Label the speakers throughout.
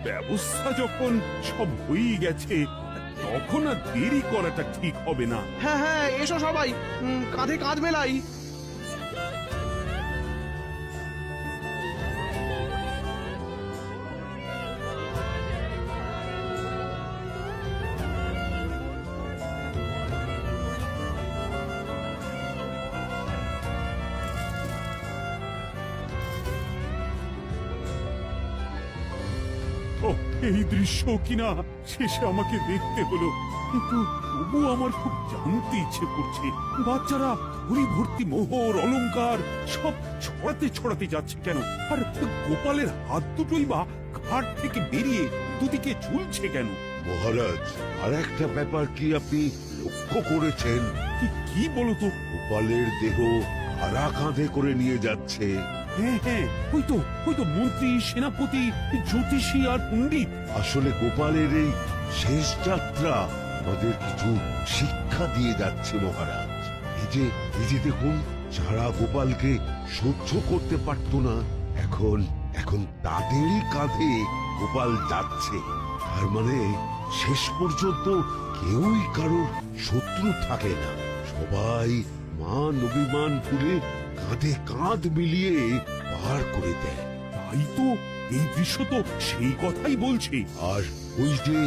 Speaker 1: ব্যবস্থা যখন সব হয়েই গেছে, তখন আর দেরি করাটা ঠিক হবে না।
Speaker 2: হ্যাঁ হ্যাঁ, এসো সবাই, কাঁধে কাঁধ মেলাই।
Speaker 1: ও, এই দৃশ্য কিনা শেষে আমাকে দেখতে হলো, কিন্তু তবু আমার খুব জানতে ইচ্ছে করছে, বাচ্চারা ঘুড়ি ভর্তি মোহর অলংকার সব ছড়াতে ছড়াতে যাচ্ছে কেন? আর গোপালের হাত দুটোই বা ঘাট থেকে বেরিয়ে দুদিকে ঝুলছে কেন?
Speaker 3: মহারাজ, আর একটা ব্যাপার কি আপনি লক্ষ্য করেছেন?
Speaker 1: কি বলতো?
Speaker 3: গোপালের দেহ হারা কাঁধে করে নিয়ে যাচ্ছে।
Speaker 1: হ্যাঁ হ্যাঁ, ওই তো মন্ত্রী, সেনাপতি, জ্যোতিষী আর পণ্ডিত।
Speaker 3: আসলে গোপালের এই শেষ যাত্রা আমাদের কিছু শিক্ষা দিয়ে যাচ্ছে মহারাজ। এই যে দেখুন, যারা গোপালকে সহ্য করতে পারত না, এখন তাদেরই কাঁধে গোপাল যাচ্ছে। তার মানে শেষ পর্যন্ত কেউই কারোর শত্রু থাকে না, সবাই মান অভিমান ভুলে কাঁধে কাঁধ মিলিয়ে পার করে দেয়।
Speaker 1: তাই তো, এই দৃশ্য তো সেই কথাই বলছে।
Speaker 3: আর ওই যে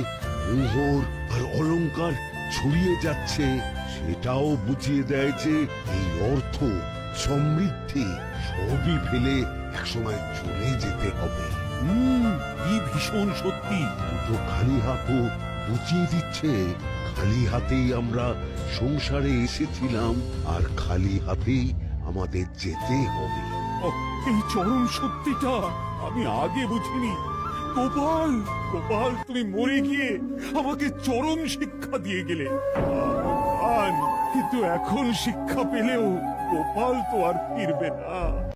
Speaker 3: মোহর আর অলংকার ছড়িয়ে যাচ্ছে, সেটাও বুঝিয়ে দেয় যে এই অর্থ, সমৃদ্ধি সবই ফেলে একসময় চলে যেতে হবে।
Speaker 1: কি ভীষণ সত্যি।
Speaker 3: দুটো খালি হাতও বুঝিয়ে দিচ্ছে, খালি হাতেই আমরা সংসারে এসেছিলাম, আর খালি হাতেই আমাদের যেতে হবে।
Speaker 1: এই চরম সত্যিটা আমি আগে বুঝিনি। গোপাল, তুমি মরে গিয়ে আমাকে চরম শিক্ষা দিয়ে গেলে। কিন্তু এখন শিক্ষা পেলেও গোপাল তো আর ফিরবে না।